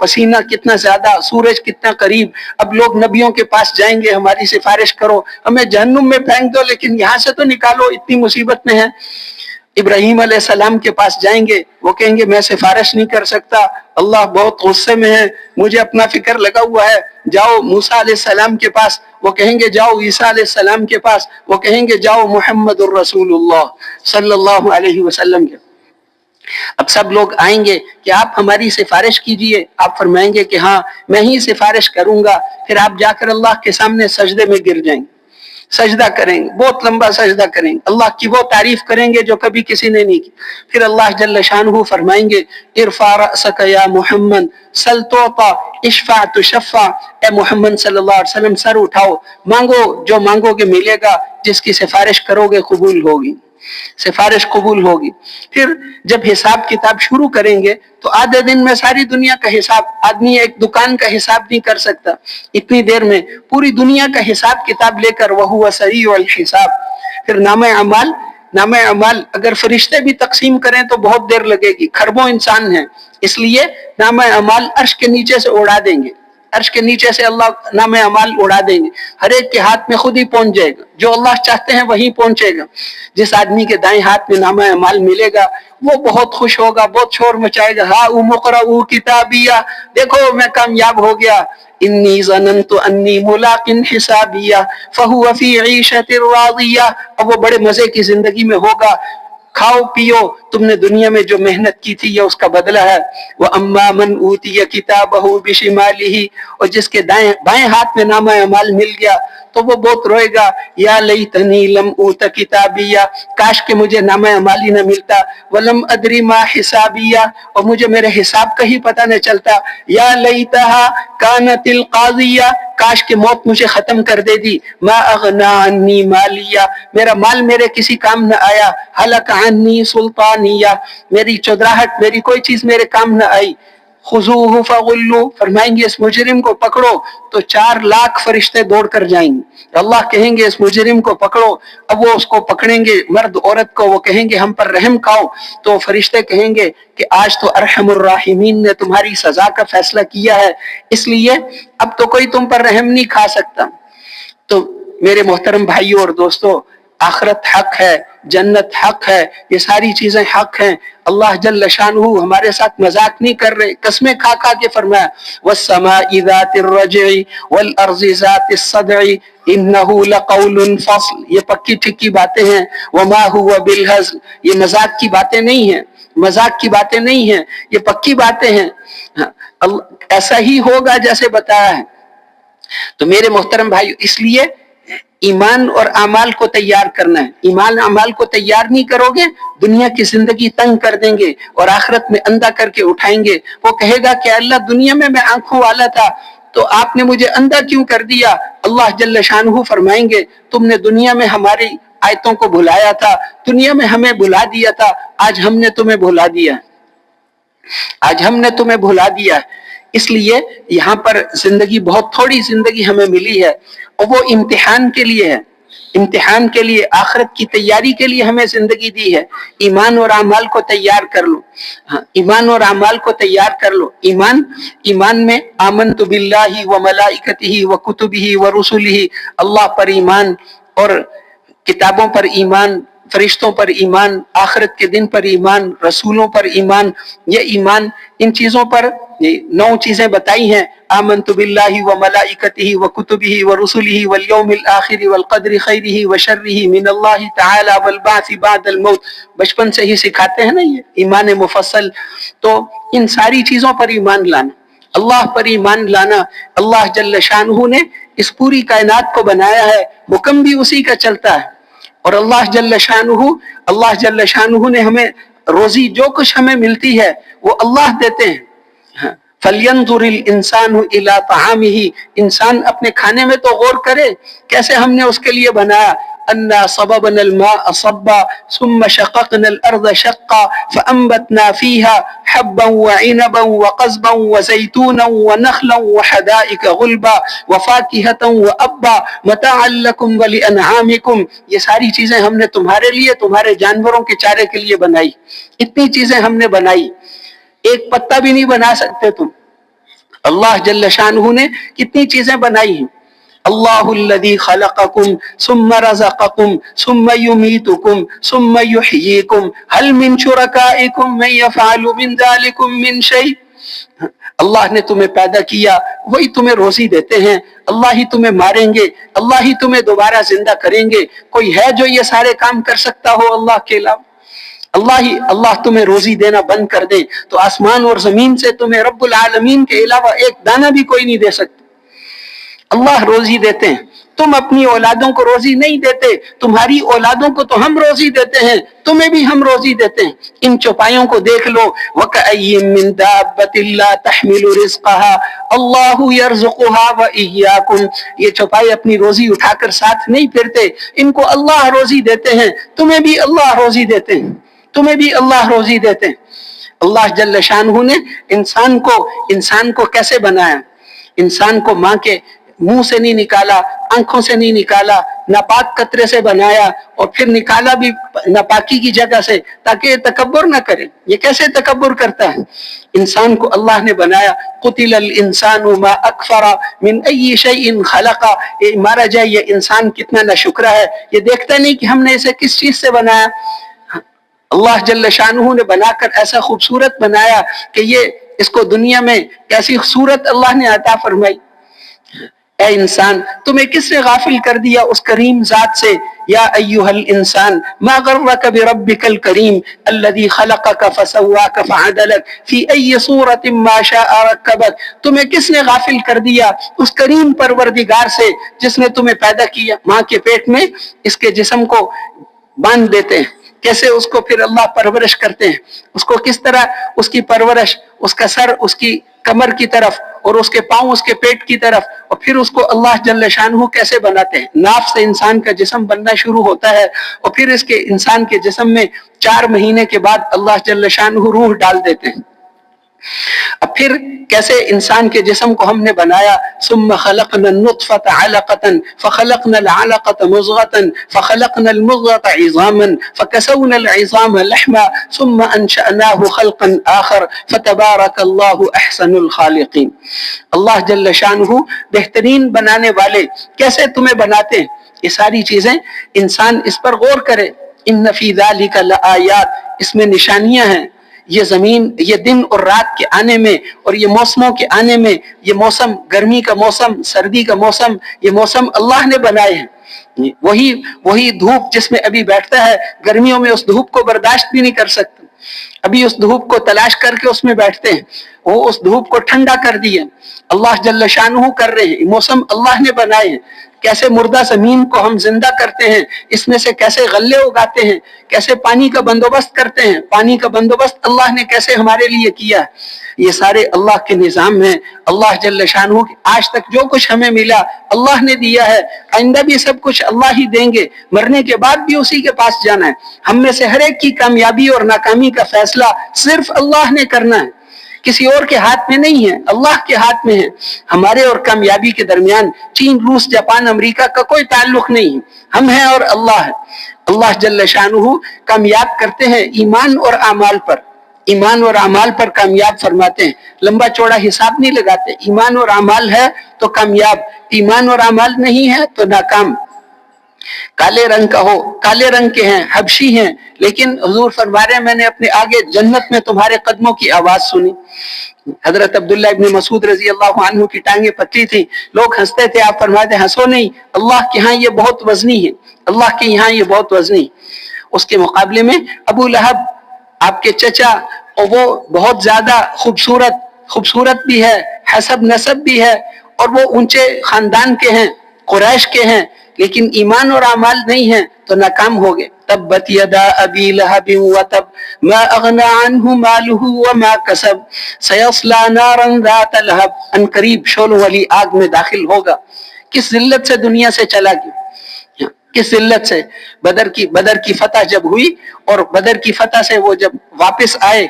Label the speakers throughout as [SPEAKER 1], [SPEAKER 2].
[SPEAKER 1] پسینہ کتنا زیادہ، سورج کتنا قریب، اب لوگ نبیوں کے پاس جائیں گے ہماری سفارش کرو، ہمیں جہنم میں پھینک دو لیکن یہاں سے تو نکالو، اتنی مصیبت میں ہے۔ ابراہیم علیہ السلام کے پاس جائیں گے، وہ کہیں گے میں سفارش نہیں کر سکتا، اللہ بہت غصے میں ہے، مجھے اپنا فکر لگا ہوا ہے۔ جاؤ موسیٰ علیہ السلام کے پاس، وہ کہیں گے جاؤ عیسیٰ علیہ السلام کے پاس، وہ کہیں گے جاؤ محمد الرسول اللہ صلی اللہ علیہ وسلم کے۔ اب سب لوگ آئیں گے کہ آپ ہماری سفارش کیجئے، آپ فرمائیں گے کہ ہاں میں ہی سفارش کروں گا، پھر آپ جا کر اللہ کے سامنے سجدے میں گر جائیں گے، سجدہ کریں گے، بہت لمبا سجدہ کریں گے، اللہ کی وہ تعریف کریں گے جو کبھی کسی نے نہیں کی۔ پھر اللہ جل شانہ فرمائیں گے ارفع رأسک یا محمد سل تعطی اشفع تشفع، اے محمد صلی اللہ علیہ وسلم سر اٹھاؤ، مانگو، جو مانگو گے ملے گا، جس کی سفارش کرو گے قبول ہوگی، سفارش قبول ہوگی۔ پھر جب حساب کتاب شروع کریں گے تو آدھے دن میں ساری دنیا کا حساب، آدمی ایک دکان کا حساب نہیں کر سکتا، اتنی دیر میں پوری دنیا کا حساب کتاب لے کر وہو سریع الحساب۔ پھر نامہ اعمال اگر فرشتے بھی تقسیم کریں تو بہت دیر لگے گی، کھربوں انسان ہیں، اس لیے نامہ اعمال عرش کے نیچے سے اڑا دیں گے، عرش کے نیچے سے اللہ نامہ اعمال اڑا دیں گے، ہر ایک کے ہاتھ میں خود ہی پہنچ جائے گا، جو اللہ چاہتے ہیں وہی پہنچے گا۔ جس آدمی کے دائیں ہاتھ میں نامہ اعمال ملے گا وہ بہت خوش ہوگا، بہت شور مچائے گا، ہاں اقرؤ کتابیہ، دیکھو میں کامیاب ہو گیا، انی ظننت انی ملاق حسابیہ فہو فی عیشۃ راضیہ، اب وہ بڑے مزے کی زندگی میں ہوگا، کھاؤ پیو، تم نے دنیا میں جو محنت کی تھی یہ اس کا بدلہ ہے۔ وَأَمَّا مَنْ أُوتِيَ كِتَابَهُ بِشِمَالِهِ، اور جس کے بائیں ہاتھ میں نامہ اعمال مل گیا تو وہ بہت روئے گا، یا لیتنی لم اوت کتابیہ، کاش کہ مجھے نامہ اعمال ہی نہ ملتا، ولم ادری ما حسابیہ، اور مجھے میرے حساب کا ہی پتہ نہ چلتا، یا لیتہا کانت القاضیہ، کاش کہ موت مجھے ختم کر دے دی، ما اغنا عنی مالیہ، میرا مال میرے کسی کام نہ آیا، ہلک عنی سلطانیہ، میری چودراہٹ، میری کوئی چیز میرے کام نہ آئی۔ خذوہ فغلوا، فرمائیں گے اس مجرم کو پکڑو تو 4,00,000 فرشتے دوڑ کر جائیں گے، اللہ کہیں گے اس مجرم کو پکڑو، اب وہ اس کو پکڑیں گے، مرد عورت کو، وہ کہیں گے ہم پر رحم کھاؤ، تو فرشتے کہیں گے کہ آج تو ارحم الراحمین نے تمہاری سزا کا فیصلہ کیا ہے، اس لیے اب تو کوئی تم پر رحم نہیں کھا سکتا۔ تو میرے محترم بھائیوں اور دوستو، آخرت حق ہے، جنت حق ہے، یہ ساری چیزیں حق ہیں، اللہ جل شانہ ہمارے ساتھ مذاق نہیں کر رہے، قسمیں کھا کھا کے فرمایا وَالسَّمَاءِ ذَاتِ الرَّجْعِ وَالْأَرْضِ ذَاتِ الصَّدْعِ إِنَّهُ لَقَوْلٌ فَصْلٌ، یہ پکی ٹھکی باتیں ہیں، وَمَا هُوَ بِالْهَزْلِ، یہ مذاق کی باتیں نہیں ہیں، مذاق کی باتیں نہیں ہیں، یہ پکی باتیں ہیں، ایسا ہی ہوگا جیسے بتایا ہے۔ تو میرے محترم بھائی، اس لیے ایمان اور اعمال کو تیار کرنا ہے، ایمان اعمال کو تیار نہیں کرو گے دنیا کی زندگی تنگ کر دیں گے اور آخرت میں اندھا کر کے اٹھائیں گے۔ وہ کہے گا کہ اللہ دنیا میں آنکھوں والا تھا تو آپ نے مجھے اندھا کیوں کر دیا؟ اللہ جل شانہ فرمائیں گے تم نے دنیا میں ہماری آیتوں کو بھلایا تھا، دنیا میں ہمیں بھلا دیا تھا، آج ہم نے تمہیں بھلا دیا، آج ہم نے تمہیں بھلا دیا۔ اس لیے یہاں پر زندگی بہت تھوڑی زندگی ہمیں ملی ہے اور وہ امتحان کے لیے ہے، امتحان کے لیے، آخرت کی تیاری کے لیے ہمیں زندگی دی ہے۔ ایمان اور اعمال کو تیار کر لو، ایمان اور اعمال کو تیار کر لو۔ ایمان میں آمنت باللہ و ملائکتہ و کتبہ و رسلہ، اللہ پر ایمان اور کتابوں پر ایمان، فرشتوں پر ایمان، آخرت کے دن پر ایمان، رسولوں پر ایمان، یہ ایمان، ان چیزوں پر 9 چیزیں بتائی ہیں، آمنت باللہ و ملائکتہ و کتبہ و رسلہ والیوم الآخر والقدر خیرہ و شرہ من اللہ تعالی والبعث بعد الموت، بچپن سے ہی سکھاتے ہیں نا یہ ایمان مفصل۔ تو ان ساری چیزوں پر ایمان لانا، اللہ پر ایمان لانا، اللہ جل شانہ نے اس پوری کائنات کو بنایا ہے، حکم بھی اسی کا چلتا ہے، اور اللہ جل شانہ نے ہمیں روزی جو کچھ ہمیں ملتی ہے وہ اللہ دیتے ہیں۔ فَلْيَنْظُرِ الْإِنسَانُ إِلَىٰ طَعَامِهِ، انسان اپنے کھانے میں تو غور کرے، کیسے ہم نے اس کے لیے بنایا، أَنَّا صَبَبْنَا الْمَاءَ صَبًّا ثُمَّ شَقَقْنَا الْأَرْضَ شَقًّا فَأَنبَتْنَا فِيهَا حَبًّا وَعِنَبًا وَقَضْبًا وَزَيْتُونًا وَنَخْلًا وَحَدَائِقَ غُلْبًا وَفَاكِهَةً وَأَبًّا مَتَاعًا لَكُمْ وَلِأَنْعَامِكُمْ، یہ ساری چیزیں ہم نے تمہارے لیے، تمہارے جانوروں کے چارے کے لیے بنائی، اتنی چیزیں ہم نے بنائی۔ ایک پتا بھی نہیں بنا سکتے تم. اللہ جل شانہ نے کتنی چیزیں بنائی ہیں. اللہ الذی خلقکم ثم رزقکم ثم یمیتکم ثم یحییکم هل من شرکائکم من یفعل من ذلکم من شیء. اللہ نے تمہیں پیدا کیا، وہی تمہیں روزی دیتے ہیں، اللہ ہی تمہیں ماریں گے، اللہ ہی تمہیں دوبارہ زندہ کریں گے. کوئی ہے جو یہ سارے کام کر سکتا ہو اللہ کے علاوہ؟ اللہ تمہیں روزی دینا بند کر دے تو آسمان اور زمین سے تمہیں رب العالمین کے علاوہ ایک دانہ بھی کوئی نہیں دے سکتا. اللہ روزی دیتے ہیں، تم اپنی اولادوں کو روزی نہیں دیتے، تمہاری اولادوں کو تو ہم روزی دیتے ہیں، تمہیں بھی ہم روزی دیتے ہیں. ان چوپایوں کو دیکھ لو. وَكَأَيٍّ مِّن دَابَّةٍ لَّا تَحْمِلُ رِزْقَهَا اللَّهُ يَرْزُقُهَا وَإِيَّاكُمْ. یہ چوپائے اپنی روزی اٹھا کر ساتھ نہیں پھرتے، ان کو اللہ روزی دیتے ہیں، تمہیں بھی اللہ روزی دیتے ہیں، تمہیں بھی اللہ روزی دیتے ہیں. اللہ جل شانہ نے انسان کو کیسے بنایا؟ انسان کو ماں کے منہ سے نہیں نکالا، آنکھوں سے نہیں نکالا، ناپاک قطرے سے بنایا اور پھر نکالا بھی ناپاکی کی جگہ سے تاکہ یہ تکبر نہ کرے. یہ کیسے تکبر کرتا ہے؟ انسان کو اللہ نے بنایا. قتل الانسان ما اکفر من ای شیء خلق. یہ مارا جائے، یہ انسان کتنا ناشکرا ہے، یہ دیکھتا نہیں کہ ہم نے اسے کس چیز سے بنایا. اللہ جل شانہ نے بنا کر ایسا خوبصورت بنایا کہ یہ اس کو دنیا میں کیسی صورت اللہ نے عطا فرمائی. اے انسان، تمہیں کس نے غافل کر دیا اس کریم ذات سے؟ یا ایھا الانسان ما غرک بربک الکریم الذی خلقک فسواک فعدلک فی ای صورت ما شاء رکبک. تمہیں کس نے غافل کر دیا اس کریم پروردگار سے جس نے تمہیں پیدا کیا ماں کے پیٹ میں؟ اس کے جسم کو باندھ دیتے ہیں، کیسے اس کو پھر اللہ پرورش کرتے ہیں، اس کو کس طرح اس کی پرورش، اس کا سر اس کی کمر کی طرف اور اس کے پاؤں اس کے پیٹ کی طرف، اور پھر اس کو اللہ جل شانہ کیسے بناتے ہیں. ناف سے انسان کا جسم بننا شروع ہوتا ہے اور پھر اس کے انسان کے جسم میں 4 مہینے کے بعد اللہ جل شانہ روح ڈال دیتے ہیں. اب پھر کیسے انسان کے جسم کو ہم نے بنایا. ثم خلقنا النطفة علقة فخلقنا العلقة مضغة فخلقنا المضغة عظاما فكسونا العظام لحما ثم انشأناه خلقا آخر فتبارك الله احسن الخالقین. اللہ جل شانہ بہترین بنانے والے کیسے تمہیں بناتے ہیں. یہ ساری چیزیں انسان اس پر غور کرے. ان فی ذلک لآیات، اس میں نشانیاں ہیں. یہ زمین، یہ دن اور رات کے آنے میں اور یہ موسموں کے آنے میں، یہ موسم گرمی کا موسم، سردی کا موسم، یہ موسم اللہ نے بنائے ہیں. وہی دھوپ جس میں ابھی بیٹھتا ہے، گرمیوں میں اس دھوپ کو برداشت بھی نہیں کر سکتا، ابھی اس دھوپ کو تلاش کر کے اس میں بیٹھتے ہیں. وہ اس دھوپ کو ٹھنڈا کر دیا اللہ جل شانہ کر رہے ہیں. موسم اللہ نے بنائے ہیں. کیسے مردہ زمین کو ہم زندہ کرتے ہیں، اس میں سے کیسے غلے اگاتے ہیں، کیسے پانی کا بندوبست کرتے ہیں، پانی کا بندوبست اللہ نے کیسے ہمارے لیے کیا. یہ سارے اللہ کے نظام ہیں. اللہ جل شانہ آج تک جو کچھ ہمیں ملا اللہ نے دیا ہے، آئندہ بھی سب کچھ اللہ ہی دیں گے، مرنے کے بعد بھی اسی کے پاس جانا ہے. ہم میں سے ہر ایک کی کامیابی اور ناکامی کا فیصلہ صرف اللہ نے کرنا ہے، کسی اور کے ہاتھ میں نہیں ہے، اللہ کے ہاتھ میں ہے. ہمارے اور کامیابی کے درمیان چین، روس، جاپان، امریکہ کا کوئی تعلق نہیں ہے. ہم ہیں اور اللہ ہے. اللہ جل شانہ کامیاب کرتے ہیں ایمان اور اعمال پر. ایمان اور اعمال پر کامیاب فرماتے ہیں. لمبا چوڑا حساب نہیں لگاتے. ایمان اور اعمال ہے تو کامیاب، ایمان اور اعمال نہیں ہے تو ناکام. کالے رنگ کا ہو، کالے رنگ کے ہیں، حبشی ہیں، لیکن حضور فرما رہے ہیں میں نے اپنے آگے جنت میں تمہارے قدموں کی آواز سنی. حضرت عبداللہ ابن مسعود رضی اللہ عنہ کی ٹانگیں پتلی تھی، لوگ ہنستے تھے، آپ فرماتے ہنسو نہیں، اللہ کے ہاں یہ بہت وزنی ہے، اللہ کے یہاں یہ بہت وزنی. اس کے مقابلے میں ابو لہب آپ کے چچا، اور وہ بہت زیادہ خوبصورت بھی ہے، حسب نسب بھی ہے، اور وہ اونچے خاندان کے ہیں، قریش کے ہیں، لیکن ایمان اور اعمال نہیں ہیں تو ناکام ہو گئے. تبت یدا ابی لہب وتب ما اغنى عنه ماله وما کسب سیصلی نارا ذات لہب. ان قریب شعلوں والی آگ میں داخل ہوگا. کس ذلت سے دنیا سے چلا گیا، کس ذلت سے. بدر کی فتح جب ہوئی اور بدر کی فتح سے وہ جب واپس آئے،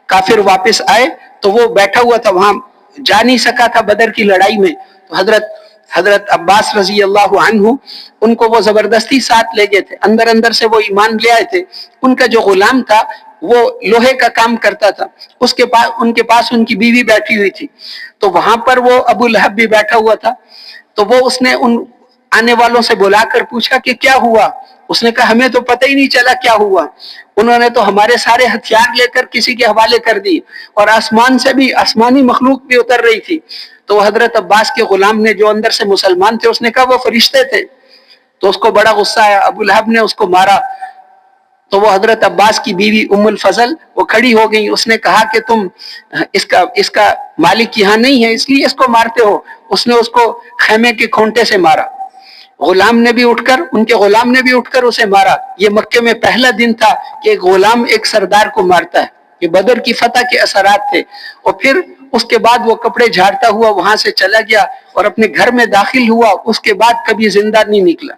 [SPEAKER 1] کافر واپس آئے تو وہ بیٹھا ہوا تھا، وہاں جا نہیں سکا تھا بدر کی لڑائی میں. تو حضرت عباس رضی اللہ عنہ ان کو وہ زبردستی ساتھ لے گئے تھے. اندر سے وہ ایمان لے آئے تھے. ان کا جو غلام تھا وہ لوہے کا کام کرتا تھا، ان کے پاس ان کی بیوی بیٹھی ہوئی تھی، تو وہاں پر وہ ابو لہب بھی بیٹھا ہوا تھا، تو وہ اس نے ان آنے والوں سے بلا کر پوچھا کہ کیا ہوا؟ اس نے کہا ہمیں تو پتہ ہی نہیں چلا کیا ہوا، انہوں نے تو ہمارے سارے ہتھیار لے کر کسی کے حوالے کر دی، اور آسمان سے بھی آسمانی مخلوق بھی اتر رہی تھی۔ تو حضرت عباس کے غلام نے، جو اندر سے مسلمان تھے، اس نے کہا وہ فرشتے تھے، تو اس کو بڑا غصہ آیا، ابو لہب نے اس کو مارا۔ تو وہ حضرت عباس کی بیوی ام الفضل وہ کھڑی ہو گئی، اس نے کہا کہ تم اس کا مالک یہاں نہیں ہے اس لیے اس کو مارتے ہو؟ اس نے اس کو خیمے کے کھونٹے سے مارا۔ ان کے غلام نے بھی اٹھ کر اسے مارا۔ یہ مکے میں پہلا دن تھا کہ ایک غلام ایک سردار کو مارتا ہے، یہ بدر کی فتح کے اثرات تھے۔ اور پھر اس کے بعد وہ کپڑے جھاڑتا ہوا وہاں سے چلا گیا اور اپنے گھر میں داخل ہوا، اس کے بعد کبھی زندہ نہیں نکلا۔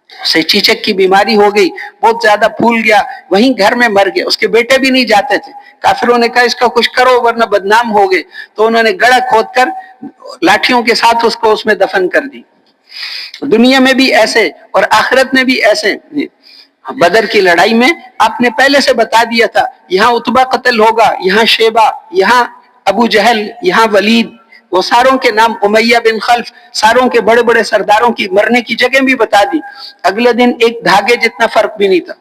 [SPEAKER 1] اسے چیچک کی بیماری ہو گئی، بہت زیادہ پھول گیا، وہیں گھر میں مر گیا۔ اس کے بیٹے بھی نہیں جاتے تھے، کافروں نے کہا اس کا کچھ کرو ورنہ بدنام ہو گئے، تو انہوں نے گڑھا کھود کر لاٹھیوں کے ساتھ اس کو اس میں دفن کر دی۔ دنیا میں بھی ایسے اور آخرت میں بھی ایسے۔ بدر کی لڑائی میں آپ نے پہلے سے بتا دیا تھا، یہاں عتبہ قتل ہوگا، یہاں شیبہ، یہاں ابو جہل، یہاں ولید، وہ ساروں کے نام، امیہ بن خلف، ساروں کے بڑے بڑے سرداروں کی مرنے کی جگہ بھی بتا دی۔ اگلے دن ایک دھاگے جتنا فرق بھی نہیں تھا،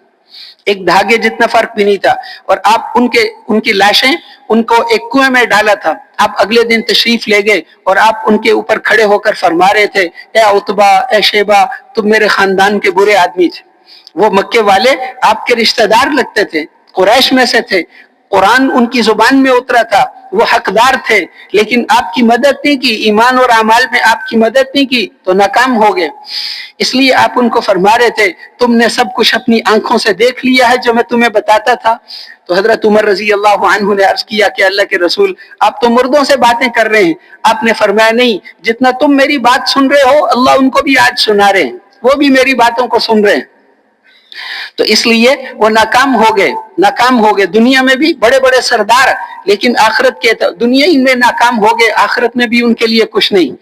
[SPEAKER 1] ایک دھاگے جتنا فرق بھی نہیں تھا، اور آپ ان کی لاشیں ان کو ایک کنویں میں ڈالا تھا۔ آپ اگلے دن تشریف لے گئے اور آپ ان کے اوپر کھڑے ہو کر فرما رہے تھے، اے عتبہ، اے شیبہ، تم میرے خاندان کے برے آدمی تھے۔ وہ مکے والے آپ کے رشتہ دار لگتے تھے، قریش میں سے تھے، قرآن ان کی زبان میں اترا تھا، وہ حقدار تھے، لیکن آپ کی مدد نہیں کی، ایمان اور اعمال میں آپ کی مدد نہیں کی تو ناکام ہو گئے۔ اس لیے آپ ان کو فرما رہے تھے، تم نے سب کچھ اپنی آنکھوں سے دیکھ لیا ہے جو میں تمہیں بتاتا تھا۔ تو حضرت عمر رضی اللہ عنہ نے عرض کیا کہ اللہ کے رسول، آپ تو مردوں سے باتیں کر رہے ہیں۔ آپ نے فرمایا نہیں، جتنا تم میری بات سن رہے ہو اللہ ان کو بھی آج سنا رہے ہیں، وہ بھی میری باتوں کو سن رہے ہیں۔ تو اس لیے وہ ناکام ہو گئے دنیا میں بھی بڑے بڑے سردار، لیکن آخرت کے دنیا ہی میں ناکام ہو گئے، آخرت میں بھی ان کے لیے کچھ نہیں۔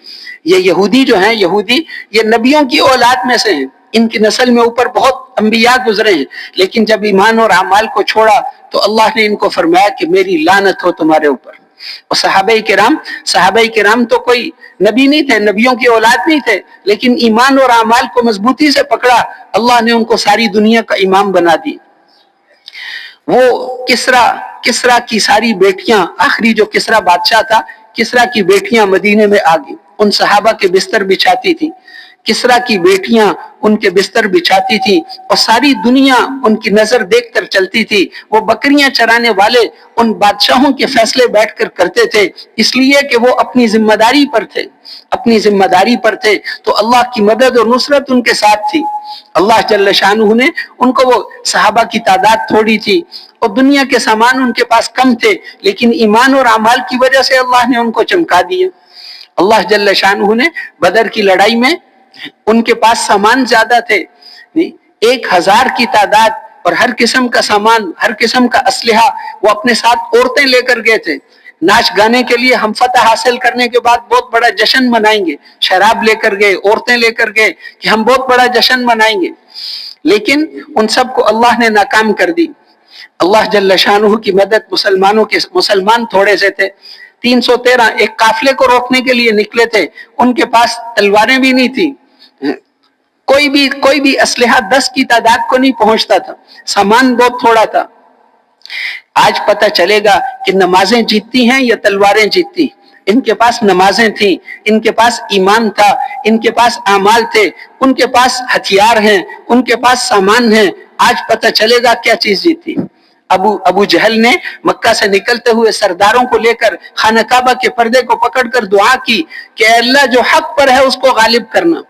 [SPEAKER 1] یہ یہودی جو ہیں، یہ نبیوں کی اولاد میں سے ہیں، ان کی نسل میں اوپر بہت انبیاء گزرے ہیں، لیکن جب ایمان اور اعمال کو چھوڑا تو اللہ نے ان کو فرمایا کہ میری لعنت ہو تمہارے اوپر۔ اور صحابہ کرام تو کوئی نبی نہیں تھے، نبیوں کی اولاد نہیں تھے، لیکن ایمان اور اعمال کو مضبوطی سے پکڑا، اللہ نے ان کو ساری دنیا کا امام بنا دی۔ وہ کسرا کی ساری بیٹیاں، آخری جو کسرا بادشاہ تھا، کسرا کی بیٹیاں مدینے میں آ گئی، ان صحابہ کے بستر بچھاتی تھی، کسرا کی بیٹیاں ان کے بستر بچھاتی تھی، اور ساری دنیا ان کی نظر دیکھ کر چلتی تھی۔ وہ بکریاں چرانے والے ان بادشاہوں کے فیصلے بیٹھ کر کرتے تھے، اس لیے کہ وہ اپنی ذمہ داری پر تھے، تو اللہ کی مدد اور نصرت ان کے ساتھ تھی۔ اللہ جل شانہ نے ان کو، وہ صحابہ کی تعداد تھوڑی تھی اور دنیا کے سامان ان کے پاس کم تھے، لیکن ایمان اور اعمال کی وجہ سے اللہ نے ان کو چمکا دیا۔ اللہ جل شانہ نے بدر کی لڑائی میں ان کے پاس سامان زیادہ تھے، 1000 کی تعداد، اور ہر قسم کا سامان، ہر قسم کا اسلحہ وہ اپنے ساتھ عورتیں لے کر گئے تھے۔ ناچ گانے کے لیے ہم فتح حاصل کرنے کے بعد بہت بڑا جشن منائیں گے، شراب لے کر گئے، عورتیں لے کر گئے کہ ہم بہت بڑا جشن منائیں گے، لیکن ان سب کو اللہ نے ناکام کر دی۔ اللہ جل شانہ کی مدد، مسلمان تھوڑے سے تھے، 313 ایک قافلے کو روکنے کے لیے نکلے تھے، ان کے پاس تلواریں بھی نہیں تھی، کوئی بھی اسلحہ 10 کی تعداد کو نہیں پہنچتا تھا، سامان بہت تھوڑا تھا۔ آج پتہ چلے گا کہ نمازیں جیتتی ہیں یا تلواریں جیتتی۔ ان کے پاس نمازیں تھیں، ان کے پاس ایمان تھا، ان کے پاس اعمال تھے، ان کے پاس ہتھیار ہیں، ان کے پاس سامان ہیں۔ آج پتہ چلے گا کیا چیز جیتی۔ ابو جہل نے مکہ سے نکلتے ہوئے سرداروں کو لے کر خانہ کعبہ کے پردے کو پکڑ کر دعا کی کہ اے اللہ، جو حق پر ہے اس کو غالب کرنا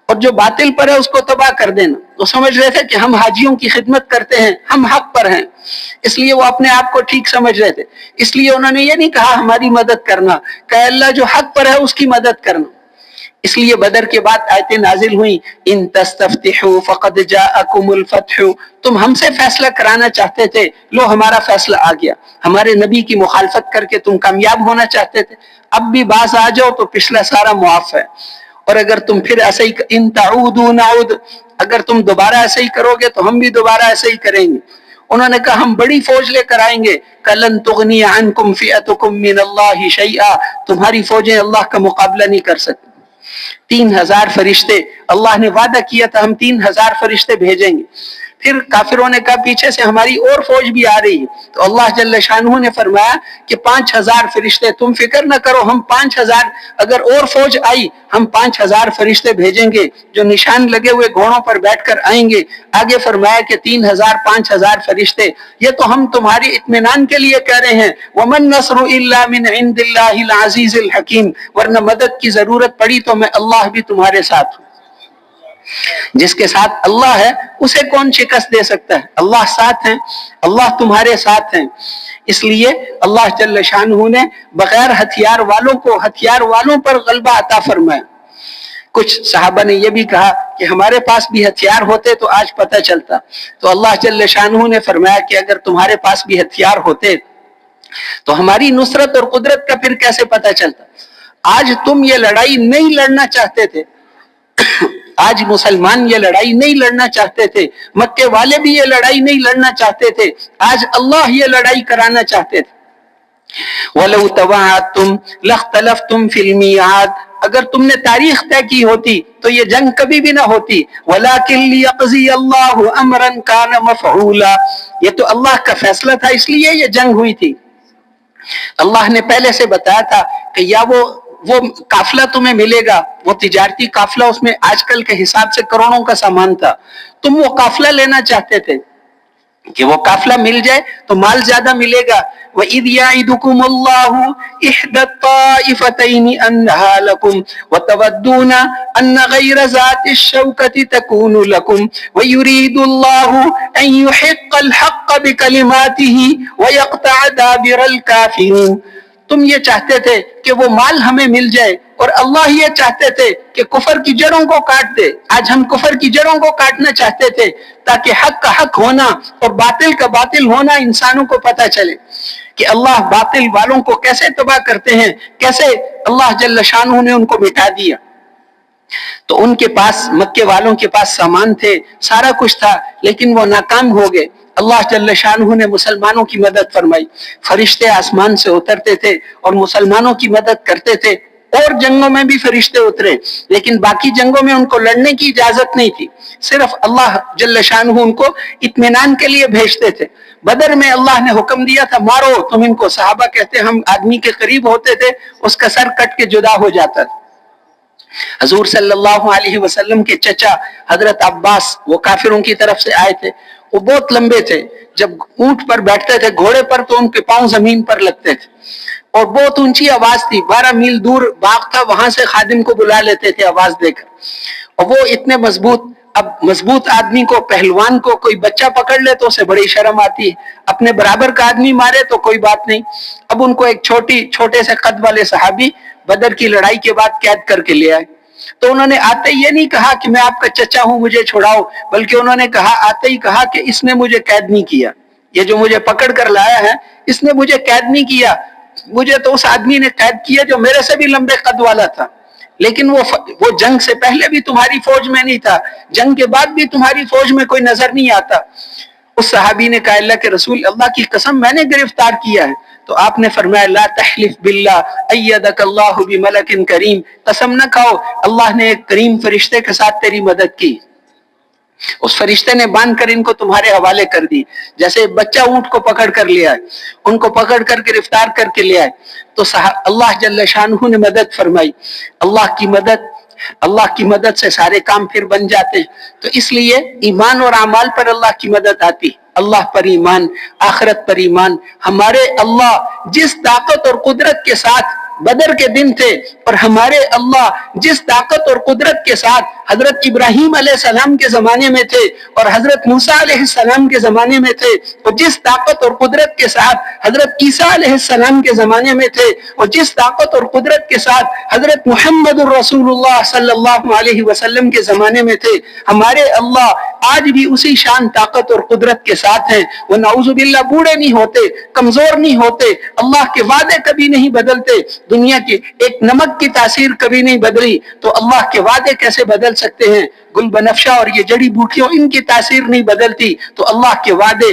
[SPEAKER 1] اور جو باطل پر ہے اس کو تباہ کر دینا۔ وہ سمجھ رہے تھے کہ ہم حاجیوں کی خدمت کرتے ہیں، ہم حق پر ہیں، اس لیے وہ اپنے آپ کو ٹھیک سمجھ رہے تھے۔ اس لیے انہوں نے یہ نہیں کہا ہماری مدد کرنا، کہ اللہ جو حق پر ہے اس کی مدد کرنا۔ اس لیے بدر کے بعد آیتیں نازل ہوئیں، ان تستفتحوا فقد جاءکم الفتح، تم ہم سے فیصلہ کرانا چاہتے تھے، لو ہمارا فیصلہ آ گیا۔ ہمارے نبی کی مخالفت کر کے تم کامیاب ہونا چاہتے تھے، اب بھی باز آ جاؤ تو پچھلا سارا معاف ہے۔ اور اگر تم پھر ایسے ہی، ان تعودوا نعود، اگر تم دوبارہ ایسے ہی کرو گے تو ہم بھی دوبارہ ایسے ہی کریں گے۔ انہوں نے کہا ہم بڑی فوج لے کر آئیں گے. کلن تغنی عنکم فئتکم من اللہ شیئا, تمہاری فوجیں اللہ کا مقابلہ نہیں کر سکتی. 3000 فرشتے, اللہ نے وعدہ کیا تھا ہم 3000 فرشتے بھیجیں گے. پھر کافروں نے کہا پیچھے سے ہماری اور فوج بھی آ رہی ہے, تو اللہ جل شانہ نے فرمایا کہ 5000 فرشتے, تم فکر نہ کرو, ہم 5000 اگر اور فوج آئی ہم 5000 فرشتے بھیجیں گے جو نشان لگے ہوئے گھوڑوں پر بیٹھ کر آئیں گے. آگے فرمایا کہ 3000 5000 فرشتے, یہ تو ہم تمہاری اطمینان کے لیے کہہ رہے ہیں. ومن نصر الا من عند اللہ العزیز الحکیم, ورنہ مدد کی ضرورت پڑی تو میں اللہ بھی تمہارے ساتھ ہوں. جس کے ساتھ اللہ ہے اسے کون شکست دے سکتا ہے؟ اللہ ساتھ ہیں, اللہ تمہارے ساتھ ہیں. اس لیے اللہ جل شانہ نے بغیر ہتھیار والوں کو ہتھیار والوں پر غلبہ عطا فرمایا. کچھ صحابہ نے یہ بھی کہا کہ ہمارے پاس بھی ہتھیار ہوتے تو آج پتہ چلتا. تو اللہ جل شانہ نے فرمایا کہ اگر تمہارے پاس بھی ہتھیار ہوتے تو ہماری نصرت اور قدرت کا پھر کیسے پتہ چلتا؟ آج تم یہ لڑائی نہیں لڑنا چاہتے تھے, آج مسلمان یہ لڑائی نہیں لڑنا چاہتے تھے, مکے والے بھی یہ لڑائی نہیں لڑنا چاہتے تھے, آج اللہ یہ لڑائی کرانا چاہتے تھے. وَلَوْ تَوَعَدْتُمْ لَاخْتَلَفْتُمْ فِي الْمِيعَادِ, اگر تم نے تاریخ طے کی ہوتی تو یہ جنگ کبھی بھی نہ ہوتی. وَلَكِنْ لِيَقْضِيَ اللَّهُ أَمْرًا كَانَ مَفْعُولًا, یہ تو اللہ کا فیصلہ تھا اس لیے یہ جنگ ہوئی تھی. اللہ نے پہلے سے بتایا تھا کہ یا وہ قافلہ تمہیں ملے گا, وہ تجارتی قافلہ, اس میں آج کل کے حساب سے کروڑوں کا سامان تھا, تم وہ قافلہ لینا چاہتے تھے کہ وہ قافلہ مل جائے تو مال زیادہ ملے گا. وَإِذْ يَعِدُكُمُ اللَّهُ إِحْدَى الطَّائِفَتَيْنِ أَنَّهَا لَكُمْ وَتَوَدُّونَ أَنَّ غَيْرَ ذَاتِ الشَّوْكَةِ تَكُونُ لَكُمْ وَيُرِيدُ اللَّهُ أَن يُحِقَّ الْحَقَّ بِكَلِمَاتِهِ وَيَقْطَعَ دَابِرَ الْكَافِرِينَ. تم یہ چاہتے تھے کہ وہ مال ہمیں مل جائے, اور اللہ یہ چاہتے تھے کہ کفر کی جڑوں کو کاٹ دے. آج ہم کفر کی جڑوں کو کاٹنا چاہتے تھے تاکہ حق کا حق ہونا اور باطل کا باطل ہونا انسانوں کو پتہ چلے کہ اللہ باطل والوں کو کیسے تباہ کرتے ہیں, کیسے اللہ جل شانہ نے ان کو مٹا دیا. تو ان کے پاس, مکے والوں کے پاس سامان تھے, سارا کچھ تھا, لیکن وہ ناکام ہو گئے. اللہ جل شانہ نے مسلمانوں کی مدد فرمائی, فرشتے آسمان سے اترتے تھے اور مسلمانوں کی مدد کرتے تھے. اور جنگوں میں بھی فرشتے اترے, لیکن باقی جنگوں میں ان کو لڑنے کی اجازت نہیں تھی, صرف اللہ جل شانہ ان کو اطمینان کے لیے بھیجتے تھے. بدر میں اللہ نے حکم دیا تھا مارو تم ان کو. صحابہ کہتے ہم آدمی کے قریب ہوتے تھے, اس کا سر کٹ کے جدا ہو جاتا تھا. حضور صلی اللہ علیہ وسلم کے چچا حضرت عباس وہ کافروں کی طرف سے آئے تھے, وہ بہت لمبے تھے, جب اونٹ پر بیٹھتے تھے گھوڑے پر تو ان کے پاؤں زمین پر لگتے تھے, اور بہت اونچی آواز تھی. 12 میل دور باغ تھا, وہاں سے خادم کو بلا لیتے تھے آواز دے کر. اور وہ اتنے مضبوط, اب مضبوط آدمی کو, پہلوان کو کوئی بچہ پکڑ لے تو اسے بڑی شرم آتی ہے, اپنے برابر کا آدمی مارے تو کوئی بات نہیں. اب ان کو ایک چھوٹے سے قد والے صحابی بدر کی لڑائی کے بعد قید کر کے لے آئے. تو انہوں نے آتے ہی یہ نہیں کہا کہ میں آپ کا چچا ہوں مجھے چھڑاؤ, بلکہ انہوں نے آتے ہی کہا کہ اس نے مجھے قید نہیں کیا, یہ جو مجھے پکڑ کر لایا ہے اس نے مجھے قید نہیں کیا, مجھے تو اس آدمی نے قید کیا جو میرے سے بھی لمبے قد والا تھا, لیکن وہ جنگ سے پہلے بھی تمہاری فوج میں نہیں تھا, جنگ کے بعد بھی تمہاری فوج میں کوئی نظر نہیں آتا. اس صحابی نے کہا اللہ کے رسول, اللہ کی قسم میں نے گرفتار کیا ہے. تو آپ نے فرمایا لا تحلف باللہ ایدک اللہ بملک کریم, قسم نہ کھاؤ, اللہ نے ایک کریم فرشتے کے ساتھ تیری مدد کی. اس فرشتے نے باندھ کر ان کو تمہارے حوالے کر دی, جیسے بچہ اونٹ کو پکڑ کر لے آئے, ان کو پکڑ کر گرفتار کر کے لے آئے. تو اللہ جل شانہ نے مدد فرمائی. اللہ کی مدد سے سارے کام پھر بن جاتے ہیں. تو اس لیے ایمان اور اعمال پر اللہ کی مدد آتی, اللہ پر ایمان, آخرت پر ایمان. ہمارے اللہ جس طاقت اور قدرت کے ساتھ بدر کے دن تھے, اور ہمارے اللہ جس طاقت اور قدرت کے ساتھ حضرت ابراہیم علیہ السلام کے زمانے میں تھے اور حضرت موسیٰ علیہ السلام کے زمانے میں تھے, اور جس طاقت اور قدرت کے ساتھ حضرت عیسیٰ علیہ السلام کے زمانے میں تھے, اور جس طاقت اور قدرت کے ساتھ حضرت محمد الرسول اللہ صلی اللہ علیہ وسلم کے زمانے میں تھے, ہمارے اللہ آج بھی اسی شان طاقت اور قدرت کے ساتھ ہیں. وہ نعوذ باللہ بوڑھے نہیں ہوتے, کمزور نہیں ہوتے, اللہ کے وعدے کبھی نہیں بدلتے. دنیا کی ایک نمک کی تاثیر کبھی نہیں بدلی, تو اللہ کے وعدے کیسے بدل سکتے ہیں؟ گل بنفشہ اور یہ جڑی بوٹیوں ان کی تاثیر نہیں بدلتی, تو اللہ کے وعدے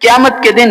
[SPEAKER 1] قیامت کے دن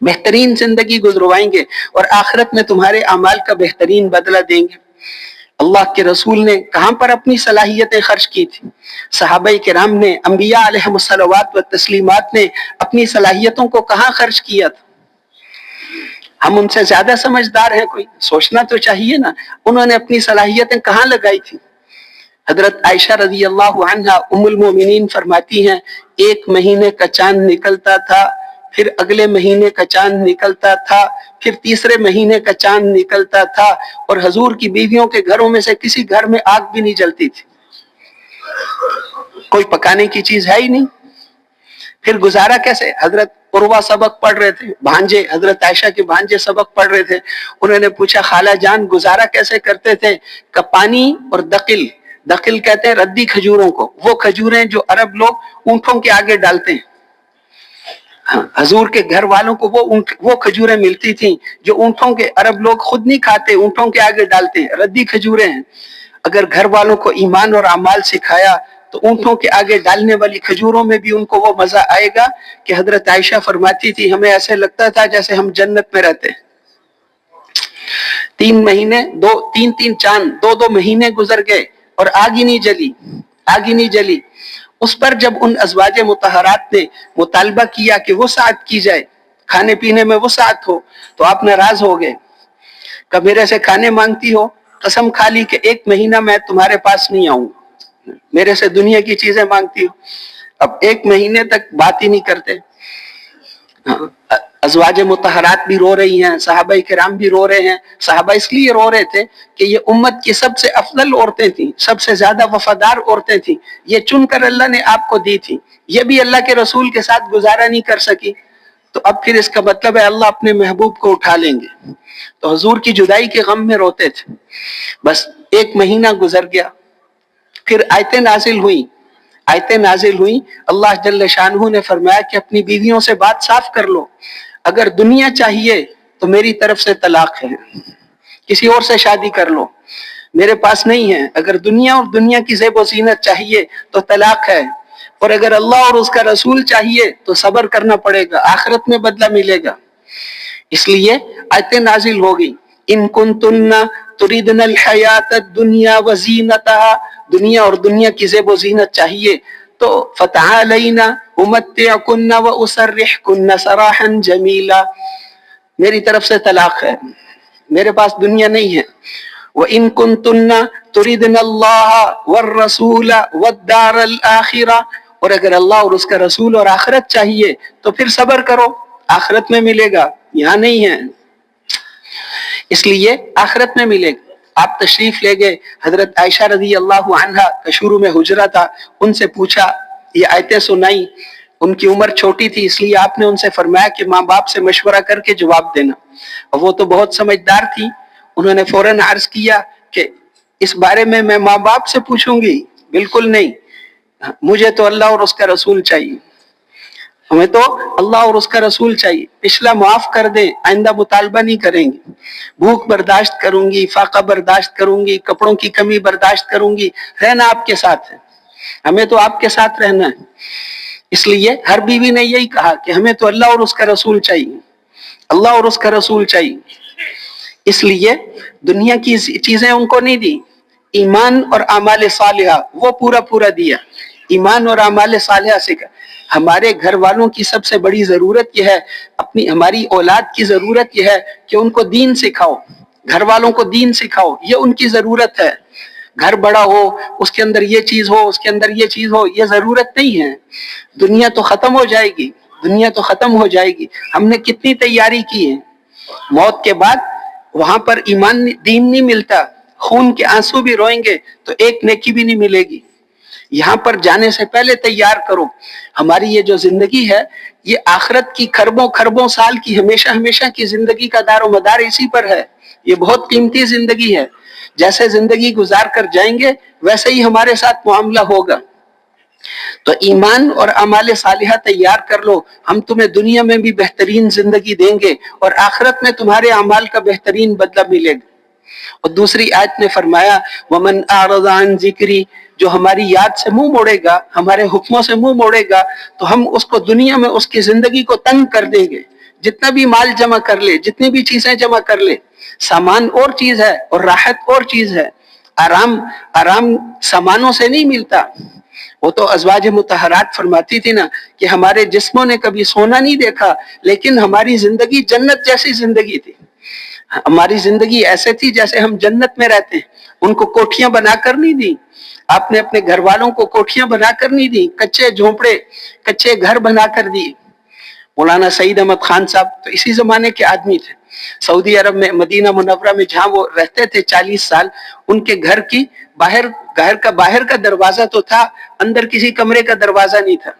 [SPEAKER 1] بہترین زندگی گزروائیں گے اور آخرت میں تمہارے اعمال کا بہترین بدلہ دیں گے۔ اللہ کے رسول نے کہاں پر اپنی صلاحیتیں خرچ کی تھی؟ صحابہ کرام نے، انبیاء علیہم الصلوات و تسلیمات نے اپنی صلاحیتوں کو کہاں خرچ کیا تھا؟ ہم ان سے زیادہ سمجھدار ہیں؟ کوئی سوچنا تو چاہیے نا، انہوں نے اپنی صلاحیتیں کہاں لگائی تھی؟ حضرت عائشہ رضی اللہ عنہا ام المومنین فرماتی ہیں، ایک مہینے کا چاند نکلتا تھا، پھر اگلے مہینے کا چاند نکلتا تھا، پھر تیسرے مہینے کا چاند نکلتا تھا، اور حضور کی بیویوں کے گھروں میں سے کسی گھر میں آگ بھی نہیں جلتی تھی، کوئی پکانے کی چیز ہے ہی نہیں۔ پھر گزارا کیسے؟ حضرت عروہ سبق پڑھ رہے تھے، بھانجے حضرت عائشہ کے بھانجے سبق پڑھ رہے تھے، انہوں نے پوچھا خالہ جان گزارا کیسے کرتے تھے؟ کہ پانی اور دقل، دقل کہتے ہیں ردی کھجوروں کو، وہ کھجوریں جو عرب لوگ اونٹوں کے آگے ڈالتے ہیں، حضور کے گھر والوں کو وہ کھجوریں ملتی تھیں جو اونٹوں کے، عرب لوگ خود نہیں کھاتے، اونٹوں کے آگے ڈالتے ہیں، ردی کھجوریں ہیں۔ اگر گھر والوں کو ایمان اور اعمال سکھایا تو اونٹوں کے آگے ڈالنے والی کھجوروں میں بھی ان کو وہ مزہ آئے گا کہ حضرت عائشہ فرماتی تھی ہمیں ایسے لگتا تھا جیسے ہم جنت میں رہتے ہیں۔ 3 مہینے، تین چاند، 2 مہینے گزر گئے اور آگ ہی نہیں جلی، آگ ہی نہیں جلی۔ اس پر جب ان ازواج مطہرات نے مطالبہ کیا کہ وسعت کی جائے، کھانے پینے میں وسعت ہو، تو آپ ناراض ہو گئے کہ میرے سے کھانے مانگتی ہو، قسم کھا لی کہ 1 مہینہ میں تمہارے پاس نہیں آؤں، میرے سے دنیا کی چیزیں مانگتی ہو۔ اب 1 مہینے تک بات ہی نہیں کرتے۔ ازواج مطہرات بھی رو رہی ہیں، صحابہ کرام بھی رو رہے ہیں۔ صحابہ اس لیے رو رہے تھے کہ یہ امت کی سب سے افضل عورتیں تھیں، سب سے زیادہ وفادار عورتیں تھیں، یہ چن کر اللہ نے آپ کو دی تھی، یہ بھی اللہ کے رسول کے ساتھ گزارا نہیں کر سکی، تو اب پھر اس کا مطلب ہے اللہ اپنے محبوب کو اٹھا لیں گے۔ تو حضور کی جدائی کے غم میں روتے تھے۔ بس 1 مہینہ گزر گیا، پھر آیتیں نازل ہوئیں، اللہ جل شانہ نے فرمایا کہ اپنی بیویوں سے بات صاف کر لو، اگر دنیا چاہیے تو میری طرف سے طلاق ہے، کسی اور سے شادی کر لو، میرے پاس نہیں ہے۔ اگر دنیا اور دنیا کی زیب و زینت چاہیے تو طلاق ہے، اور اگر اللہ اور اس کا رسول چاہیے تو صبر کرنا پڑے گا، آخرت میں بدلہ ملے گا۔ اس لیے آیتیں نازل ہو گئی، ان کنتن تریدن الحیات الدنیا وزینتها، دنیا اور دنیا کی زیب و زینت چاہیے تو فتعالینا امتعکن واسرحکن سراحا جمیلا، میری طرف سے طلاق ہے، میرے پاس دنیا نہیں ہے۔ وَإِن كُنتُنَّ تُرِدْنَ اللَّهَ وَالرَّسُولَ وَالدَّارَ الْآخِرَةَ، اور اگر اللہ اور اس کا رسول اور آخرت چاہیے تو پھر صبر کرو، آخرت میں ملے گا، یہاں نہیں ہے، اس لیے آخرت میں ملے گا۔ آپ تشریف لے گئے، حضرت عائشہ رضی اللہ عنہا کا شروع میں حجرہ تھا، ان سے پوچھا، یہ آیتیں سنائی، ان کی عمر چھوٹی تھی اس لیے آپ نے ان سے فرمایا کہ ماں باپ سے مشورہ کر کے جواب دینا، اور وہ تو بہت سمجھدار تھی، انہوں نے فوراً عرض کیا کہ اس بارے میں ماں باپ سے پوچھوں گی؟ بالکل نہیں، مجھے تو اللہ اور اس کا رسول چاہیے، ہمیں تو اللہ اور اس کا رسول چاہیے، پچھلا معاف کر دیں، آئندہ مطالبہ نہیں کریں گے، بھوک برداشت کروں گی، فاقہ برداشت کروں گی، کپڑوں کی کمی برداشت کروں گی، رہنا آپ کے ساتھ ہے، ہمیں تو آپ کے ساتھ رہنا ہے۔ اس لیے ہر بیوی نے یہی کہا کہ ہمیں تو اللہ اور اس کا رسول چاہیے، اللہ اور اس کا رسول چاہیے۔ اس لیے دنیا کی چیزیں ان کو نہیں دی، ایمان اور اعمال صالحہ وہ پورا دیا، ایمان اور اعمال صالحہ سے ہمارے گھر والوں کی سب سے بڑی ضرورت یہ ہے، ہماری اولاد کی ضرورت یہ ہے کہ ان کو دین سکھاؤ، گھر والوں کو دین سکھاؤ، یہ ان کی ضرورت ہے۔ گھر بڑا ہو، اس کے اندر یہ چیز ہو، اس کے اندر یہ چیز ہو، یہ ضرورت نہیں ہے، دنیا تو ختم ہو جائے گی، دنیا تو ختم ہو جائے گی۔ ہم نے کتنی تیاری کی ہے، موت کے بعد وہاں پر ایمان دین نہیں ملتا، خون کے آنسو بھی روئیں گے تو ایک نیکی بھی نہیں ملے گی۔ یہاں پر جانے سے پہلے تیار کرو، ہماری یہ جو زندگی ہے یہ آخرت کی کھربوں سال کی ہمیشہ کی زندگی کا دار و مدار اسی پر ہے، یہ بہت قیمتی زندگی ہے، جیسے زندگی گزار کر جائیں گے ویسے ہی ہمارے ساتھ معاملہ ہوگا۔ تو ایمان اور اعمال صالحہ تیار کر لو، ہم تمہیں دنیا میں بھی بہترین زندگی دیں گے اور آخرت میں تمہارے اعمال کا بہترین بدلہ ملے گا۔ اور دوسری آیت نے فرمایا وَمَنْ أَعْرَضَ عَنْ ذِكْرِي، جو ہماری یاد سے منہ موڑے گا، ہمارے حکموں سے منہ موڑے گا تو ہم اس کو دنیا میں اس کی زندگی کو تنگ کر دیں گے، جتنا بھی مال جمع کر لے، جتنی بھی چیزیں جمع کر لے، سامان اور چیز ہے اور راحت اور چیز ہے. آرام سامانوں سے نہیں ملتا. وہ تو ازواج مطہرات فرماتی تھی نا کہ ہمارے جسموں نے کبھی سونا نہیں دیکھا، لیکن ہماری زندگی جنت جیسی زندگی تھی. ہماری زندگی ایسے تھی جیسے ہم جنت میں رہتے ہیں. ان کو کوٹھیاں بنا کر نہیں دی، آپ نے اپنے گھر والوں کو کوٹھیاں بنا کر نہیں دی، کچے جھونپڑے، کچے گھر بنا کر دی. مولانا سعید احمد خان صاحب تو اسی زمانے کے آدمی تھے. سعودی عرب میں مدینہ منورہ میں جہاں وہ رہتے تھے 40 سال، ان کے گھر کی باہر کا دروازہ تو تھا، اندر کسی کمرے کا دروازہ نہیں تھا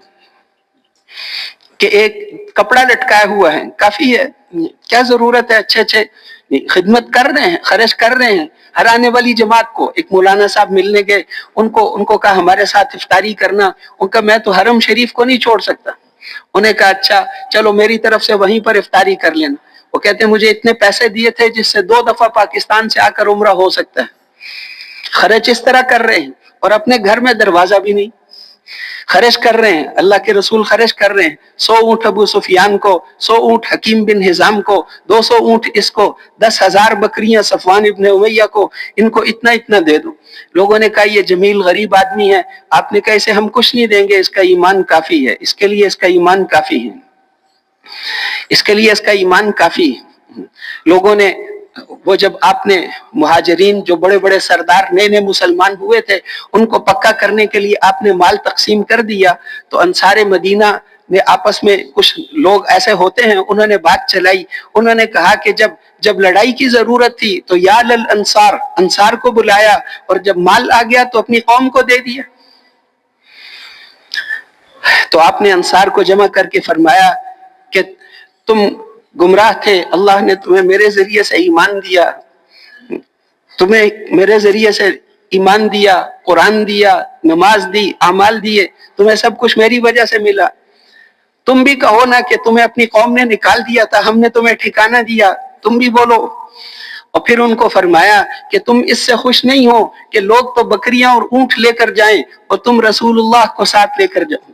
[SPEAKER 1] کہ ایک کپڑا لٹکایا ہوا ہے کافی ہے. کیا ضرورت ہے؟ اچھے خدمت کر رہے ہیں، خرچ کر رہے ہیں. ہر آنے والی جماعت کو ایک مولانا صاحب ملنے گئے، ان کو کہا ہمارے ساتھ افطاری کرنا. ان کا میں تو حرم شریف کو نہیں چھوڑ سکتا. انہیں کہا اچھا چلو میری طرف سے وہیں پر افطاری کر لینا. وہ کہتے ہیں مجھے اتنے پیسے دیے تھے جس سے 2 دفعہ پاکستان سے آ کر عمرہ ہو سکتا ہے. خرچ اس طرح کر رہے ہیں اور اپنے گھر میں دروازہ بھی نہیں. خرچ کر رہے ہیں، اللہ کے رسول خرچ کر رہے ہیں. 100 اونٹ ابو سفیان کو، 100 اونٹ حکیم بن حزام کو، 200 اونٹ اس کو، 10,000 بکریاں صفوان ابن امیہ کو، ان کو اتنا دے دو. لوگوں نے کہا یہ جمیل غریب آدمی ہے. آپ نے کہا اسے ہم کچھ نہیں دیں گے، اس کا ایمان کافی ہے، اس کے لیے اس کا ایمان کافی ہے، اس کے لیے اس کا ایمان کافی ہے. لوگوں نے وہ جب آپ نے مہاجرین جو بڑے بڑے سردار نئے مسلمان ہوئے تھے ان کو پکا کرنے کے لیے آپ نے مال تقسیم کر دیا، تو انصار مدینہ نے آپس میں کچھ لوگ ایسے ہوتے ہیں، انہوں نے بات چلائی. انہوں نے کہا کہ جب لڑائی کی ضرورت تھی تو یا للانصار، انصار کو بلایا، اور جب مال آ گیا تو اپنی قوم کو دے دیا. تو آپ نے انصار کو جمع کر کے فرمایا کہ تم گمراہ تھے، اللہ نے تمہیں میرے ذریعے سے ایمان دیا، تمہیں میرے ذریعے سے ایمان دیا، قرآن دیا، نماز دی، اعمال دیے، تمہیں سب کچھ میری وجہ سے ملا. تم بھی کہو نا کہ تمہیں اپنی قوم نے نکال دیا تھا، ہم نے تمہیں ٹھکانہ دیا، تم بھی بولو. اور پھر ان کو فرمایا کہ تم اس سے خوش نہیں ہو کہ لوگ تو بکریاں اور اونٹ لے کر جائیں اور تم رسول اللہ کو ساتھ لے کر جاؤ.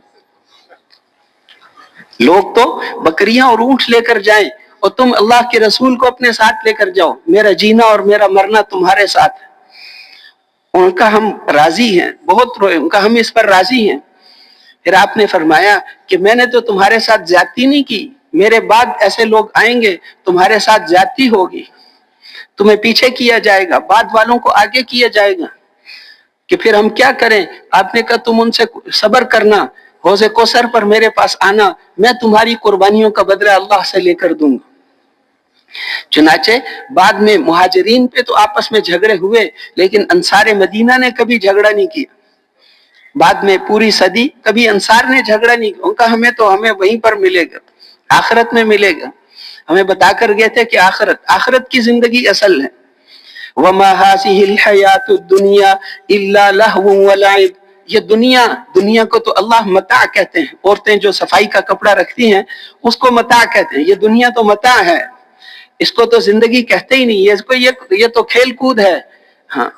[SPEAKER 1] لوگ تو بکریاں اور اونٹ لے کر جائیں اور تم اللہ کے رسول کو اپنے ساتھ لے کر جاؤ. میرا جینا اور میرا مرنا تمہارے ساتھ ہے. ان کا ہم راضی ہیں، بہت روئے، ان کا ہم اس پر راضی ہیں. پھر آپ نے فرمایا کہ میں نے تو تمہارے ساتھ زیادتی نہیں کی، میرے بعد ایسے لوگ آئیں گے تمہارے ساتھ زیادتی ہوگی، تمہیں پیچھے کیا جائے گا، بعد والوں کو آگے کیا جائے گا. کہ پھر ہم کیا کریں؟ آپ نے کہا تم ان سے صبر کرنا، حوض کوثر پر میرے پاس آنا، میں تمہاری قربانیوں کا بدلہ اللہ سے لے کر دوں گا. چنانچہ بعد میں مہاجرین پہ تو آپس میں جھگڑے ہوئے، لیکن انصار مدینہ نے کبھی جھگڑا نہیں کیا. بعد میں پوری صدی کبھی انصار نے جھگڑا نہیں کیا. ان کا ہمیں وہیں پر ملے گا، آخرت میں ملے گا. ہمیں بتا کر گئے تھے کہ آخرت کی زندگی اصل ہے. وَمَا هَٰذِهِ الْحَيَاةُ الدُّنْيَا إِلَّا لَهْوٌ وَلَعِبٌ. یہ دنیا کو تو اللہ متاع کہتے ہیں. عورتیں جو صفائی کا کپڑا رکھتی ہیں اس کو متاع کہتے ہیں. یہ دنیا تو متاع ہے، اس کو تو زندگی کہتے ہی نہیں. یہ تو کھیل کود ہے. ہاں،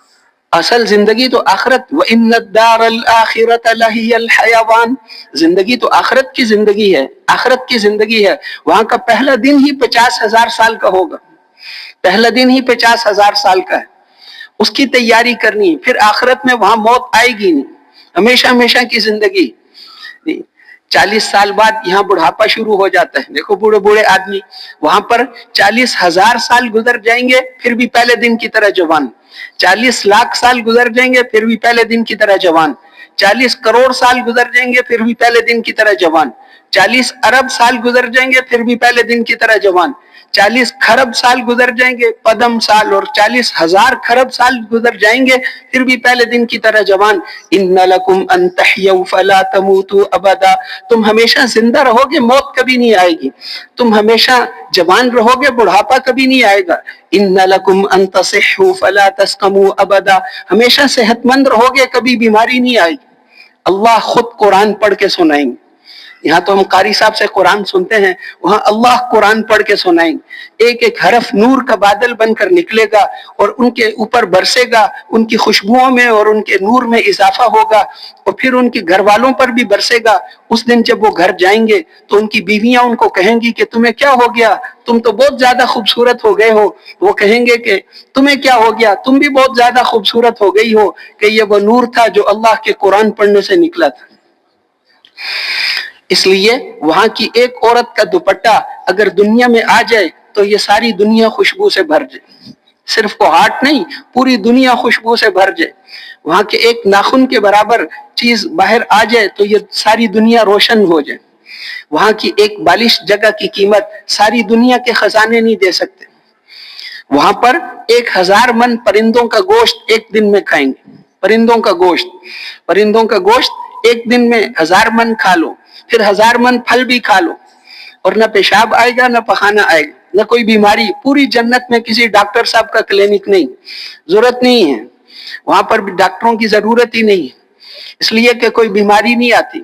[SPEAKER 1] اصل زندگی تو آخرت. وَإِنَّ الدَّارَ الْآخِرَةَ لَهِيَ الْحَيَوَانُ. زندگی تو آخرت کی زندگی ہے، آخرت کی زندگی ہے. وہاں کا پہلا دن ہی 50,000 سال کا ہوگا، پہلا دن ہی 50,000 سال کا ہے. اس کی تیاری کرنی ہے. پھر آخرت میں وہاں موت آئے گی نہیں، ہمیشہ کی زندگی. 40 سال بعد یہاں بڑھاپا شروع ہو جاتا ہے. دیکھو بوڑھے آدمی وہاں پر 40,000 سال گزر جائیں گے پھر بھی پہلے دن کی طرح جوان. 40 لاکھ سال گزر جائیں گے پھر بھی پہلے دن کی طرح جوان. 40 کروڑ سال گزر جائیں گے پھر بھی پہلے دن کی طرح جوان. 40 ارب سال گزر جائیں گے پھر بھی پہلے دن کی طرح جوان. 40 کھرب سال گزر جائیں گے پدم سال، اور 40,000 کھرب سال گزر جائیں گے پھر بھی پہلے دن کی طرح جوان. ان لکم ان تحیوا فلا تموتوا ابدا. تم ہمیشہ زندہ رہو گے، موت کبھی نہیں آئے گی. تم ہمیشہ جوان رہو گے، بڑھاپا کبھی نہیں آئے گا. ان لکم ان تصحوا فلا تسقموا ابدا. ہمیشہ صحت مند رہو گے، کبھی بیماری نہیں آئے گی. اللہ خود قرآن پڑھ کے سنائیں گے. یہاں تو ہم قاری صاحب سے قرآن سنتے ہیں، وہاں اللہ قرآن پڑھ کے سنائیں گے، ایک ایک حرف نور کا بادل بن کر نکلے گا اور ان کے اوپر برسے گا، ان کی خوشبوؤں میں اور ان کے نور میں اضافہ ہوگا، اور پھر ان کے گھر والوں پر بھی برسے گا۔ اس دن جب وہ گھر جائیں گے تو ان کی بیویاں ان کو کہیں گی کہ تمہیں کیا ہو گیا، تم تو بہت زیادہ خوبصورت ہو گئے ہو۔ وہ کہیں گے کہ تمہیں کیا ہو گیا، تم بھی بہت زیادہ خوبصورت ہو گئی ہو، کہ یہ وہ نور تھا جو اللہ کے قرآن پڑھنے سے نکلا تھا۔ اس لیے وہاں کی ایک عورت کا دوپٹہ اگر دنیا میں آ جائے تو یہ ساری دنیا خوشبو سے بھر جائے، صرف وہ ہاتھ نہیں، پوری دنیا خوشبو سے بھر جائے۔ وہاں کے ایک ناخن کے برابر چیز باہر آ جائے تو یہ ساری دنیا روشن ہو جائے۔ وہاں کی ایک بالش جگہ کی قیمت ساری دنیا کے خزانے نہیں دے سکتے۔ وہاں پر 1000 من پرندوں کا گوشت ایک دن میں کھائیں گے، پرندوں کا گوشت ایک دن میں 1000 من کھا لو، پھر 1000 من پھل بھی کھا لو، اور نہ پیشاب آئے گا نہ پخانہ آئے گا، نہ کوئی بیماری۔ پوری جنت میں کسی ڈاکٹر صاحب کا کلینک نہیں، ضرورت نہیں ہے، وہاں پر بھی ڈاکٹروں کی ضرورت ہی نہیں ہے، اس لیے کہ کوئی بیماری نہیں آتی،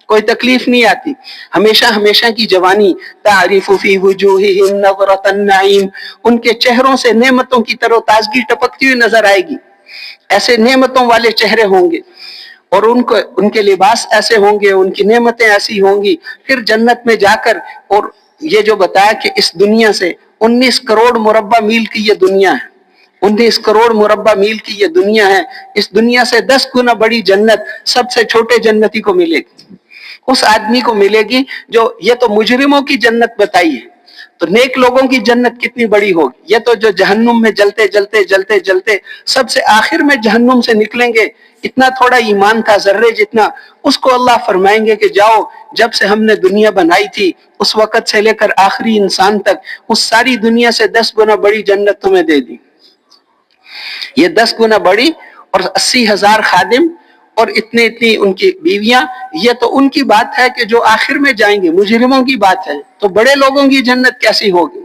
[SPEAKER 1] کوئی تکلیف نہیں آتی، ہمیشہ کی جوانی۔ تعریف فی وجوہہم نظرۃ النعیم، ان کے چہروں سے نعمتوں کی تر و تازگی ٹپکتی ہوئی نظر آئے گی، ایسے نعمتوں والے چہرے ہوں گے، اور ان کے لباس ایسے ہوں گے، ان کی نعمتیں ایسی ہوں گی۔ پھر جنت میں جا کر، اور یہ جو بتایا کہ اس دنیا سے 19 کروڑ مربع میل کی یہ دنیا ہے، 19 کروڑ مربع میل کی یہ دنیا ہے، اس دنیا سے 10 گنا بڑی جنت سب سے چھوٹے جنتی کو ملے گی، اس آدمی کو ملے گی جو، یہ تو مجرموں کی جنت بتائی ہے، تو نیک لوگوں کی جنت کتنی بڑی ہوگی۔ یہ تو جو جہنم میں جلتے سب سے آخر میں جہنم سے نکلیں گے، اتنا تھوڑا ایمان تھا، ذرے جتنا، اس کو اللہ فرمائیں گے کہ جاؤ، جب سے ہم نے دنیا بنائی تھی اس وقت سے لے کر آخری انسان تک اس ساری دنیا سے 10 گنا بڑی جنت تمہیں دے دی۔ یہ 10 گنا بڑی، اور 80,000 خادم، اور اتنی ان کی بیویاں، یہ تو ان کی بات ہے کہ جو آخر میں جائیں گے، مجرموں کی بات ہے۔ تو بڑے لوگوں کی جنت کیسی ہوگی،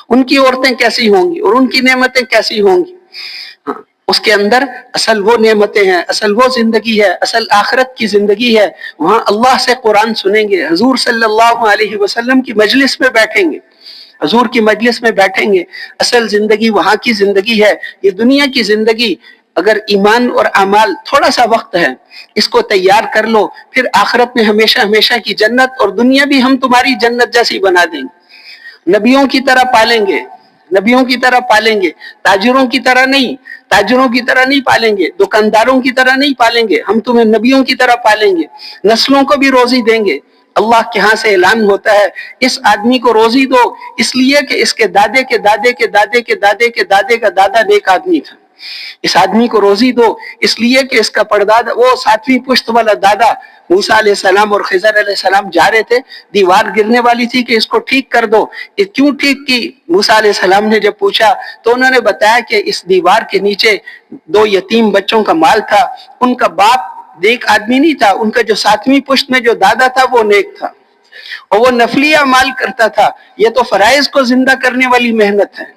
[SPEAKER 1] ان کی عورتیں کیسی ہوں گی، اور ان کی نعمتیں کیسی ہوں گی۔ اس کے اندر اصل وہ نعمتیں ہیں، اصل وہ زندگی ہے، اصل آخرت کی زندگی ہے۔ وہاں اللہ سے قرآن سنیں گے، حضور صلی اللہ علیہ وسلم کی مجلس میں بیٹھیں گے، حضور کی مجلس میں بیٹھیں گے۔ اصل زندگی وہاں کی زندگی ہے۔ یہ دنیا کی زندگی، اگر ایمان اور اعمال، تھوڑا سا وقت ہے، اس کو تیار کر لو، پھر آخرت میں ہمیشہ کی جنت، اور دنیا بھی ہم تمہاری جنت جیسی بنا دیں گے، نبیوں کی طرح پالیں گے، تاجروں کی طرح نہیں پالیں گے، دکانداروں کی طرح نہیں پالیں گے، ہم تمہیں نبیوں کی طرح پالیں گے، نسلوں کو بھی روزی دیں گے۔ اللہ کے ہاں سے اعلان ہوتا ہے، اس آدمی کو روزی دو، اس لیے کہ اس کے دادے کے دادے کے دادے کے دادے کے دادے کا دادا نیک آدمی تھا۔ اس آدمی کو روزی دو اس لیے کہ اس کا پردادا، وہ 7ویں پشت والا دادا، موسیٰ علیہ السلام اور خضر علیہ السلام جا رہے تھے، دیوار گرنے والی تھی کہ اس کو ٹھیک کر دو۔ یہ کیوں ٹھیک کی؟ موسیٰ علیہ السلام نے جب پوچھا تو انہوں نے بتایا کہ اس دیوار کے نیچے 2 یتیم بچوں کا مال تھا، ان کا باپ نیک آدمی نہیں تھا، ان کا جو 7ویں پشت میں جو دادا تھا وہ نیک تھا، اور وہ نفلی اعمال کرتا تھا۔ یہ تو فرائض کو زندہ کرنے والی محنت ہے،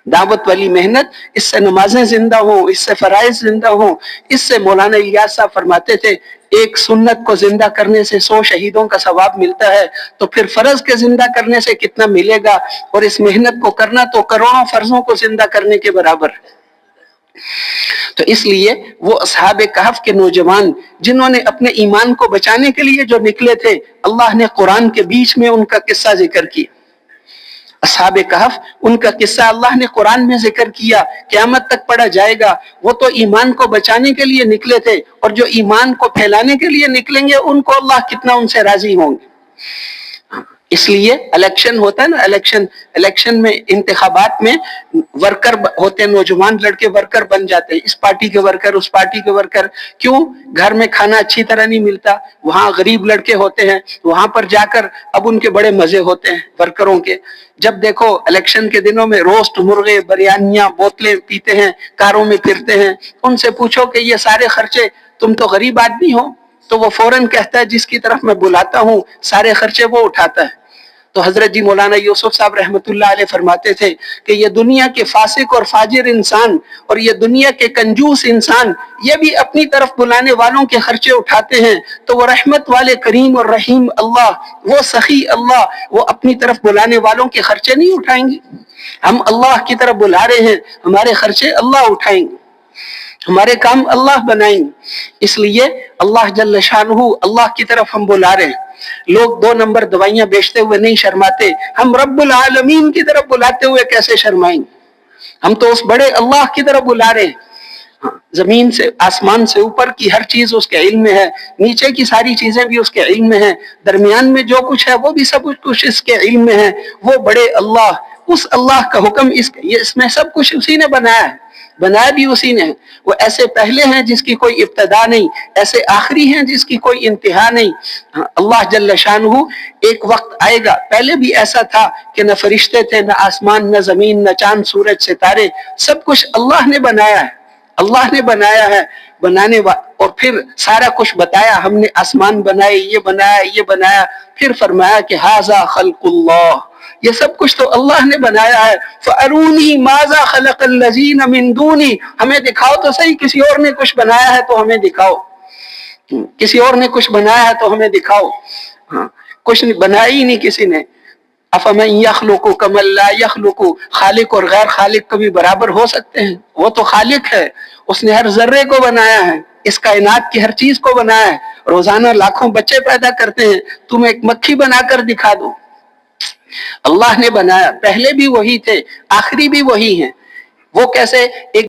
[SPEAKER 1] دعوت والی محنت، اس سے نمازیں زندہ ہوں، اس سے فرائض زندہ ہوں، اس سے مولانا الیاس صاحب فرماتے تھے ایک سنت کو زندہ کرنے سے 100 شہیدوں کا ثواب ملتا ہے، تو پھر فرض کے زندہ کرنے سے کتنا ملے گا، اور اس محنت کو کرنا تو کروڑوں فرضوں کو زندہ کرنے کے برابر ہے۔ تو اس لیے وہ اصحاب کہف کے نوجوان جنہوں نے اپنے ایمان کو بچانے کے لیے جو نکلے تھے، اللہ نے قرآن کے بیچ میں ان کا قصہ ذکر کیا۔ اصحاب کہف، ان کا قصہ اللہ نے قرآن میں ذکر کیا، قیامت تک پڑھا جائے گا۔ وہ تو ایمان کو بچانے کے لیے نکلے تھے، اور جو ایمان کو پھیلانے کے لیے نکلیں گے ان کو اللہ کتنا ان سے راضی ہوں گے۔ اس لیے الیکشن ہوتا ہے نا، الیکشن میں، انتخابات میں ورکر ہوتے ہیں، نوجوان لڑکے ورکر بن جاتے ہیں، اس پارٹی کے ورکر، اس پارٹی کے ورکر۔ کیوں؟ گھر میں کھانا اچھی طرح نہیں ملتا، وہاں غریب لڑکے ہوتے ہیں، وہاں پر جا کر اب ان کے بڑے مزے ہوتے ہیں ورکروں کے۔ جب دیکھو الیکشن کے دنوں میں روسٹ مرغے، بریانیاں، بوتلیں پیتے ہیں، کاروں میں پھرتے ہیں، ان سے پوچھو کہ یہ سارے خرچے، تم تو غریب آدمی ہو، تو وہ فوراً کہتا ہے جس کی طرف میں بلاتا ہوں سارے خرچے وہ اٹھاتا ہے۔ تو حضرت جی مولانا یوسف صاحب رحمتullah علیہ فرماتے تھے کہ یہ دنیا کے فاسق اور فاجر انسان اور یہ دنیا کے کنجوس انسان یہ بھی اپنی طرف بلانے والوں کے خرچے اٹھاتے ہیں، تو وہ رحمت والے کریم اور رحیم اللہ، وہ سخی اللہ، وہ اپنی طرف بلانے والوں کے خرچے نہیں اٹھائیں گے؟ ہم اللہ کی طرف بلا رہے ہیں، ہمارے خرچے اللہ اٹھائیں گے، ہمارے کام اللہ بنائیں گے۔ اس لیے اللہ جل شانہ، اللہ کی طرف ہم بلا رہے ہیں۔ لوگ 2 نمبر دوائیاں بیچتے ہوئے نہیں شرماتے، ہم رب العالمین کی طرف بلاتے ہوئے کیسے شرمائیں گے؟ ہم تو اس بڑے اللہ کی طرف بلا رہے ہیں۔ زمین سے آسمان سے اوپر کی ہر چیز اس کے علم میں ہے، نیچے کی ساری چیزیں بھی اس کے علم میں ہیں، درمیان میں جو کچھ ہے وہ بھی سب کچھ اس کے علم میں ہے۔ وہ بڑے اللہ، اس اللہ کا حکم اس میں سب کچھ اسی نے بنایا ہے، بنایا بھی اسی نے۔ وہ ایسے پہلے ہیں جس کی کوئی ابتدا نہیں، ایسے آخری ہیں جس کی کوئی انتہا نہیں۔ اللہ جل شانہ ایک وقت آئے گا، پہلے بھی ایسا تھا کہ نہ فرشتے تھے، نہ آسمان، نہ زمین، نہ چاند سورج ستارے، سب کچھ اللہ نے بنایا ہے، اللہ نے بنایا ہے۔ اور پھر سارا کچھ بتایا، ہم نے آسمان بنائے، یہ بنایا، یہ بنایا، پھر فرمایا کہ ھذا خلق اللہ، یہ سب کچھ تو اللہ نے بنایا ہے۔ فَأَرُونِي مَاذَا خَلَقَ الَّذِينَ مِن دُونِي، ہمیں دکھاؤ تو صحیح، کسی اور نے کچھ بنایا ہے تو ہمیں دکھاؤ، کسی اور نے کچھ بنایا ہے تو ہمیں دکھاؤ۔ کچھ بنایا ہی نہیں کسی نے۔ أَفَمَن يَخْلُقُ كَمَن لَّا يَخْلُقُ، خالق اور غیر خالق کبھی برابر ہو سکتے ہیں؟ وہ تو خالق ہے، اس نے ہر ذرے کو بنایا ہے، اس کائنات کی ہر چیز کو بنایا ہے۔ روزانہ لاکھوں بچے پیدا کرتے ہیں، تم ایک مکھی بنا کر دکھا دو۔ اللہ نے بنایا، پہلے بھی وہی تھے، آخری بھی وہی ہیں۔ وہ کیسے؟ ایک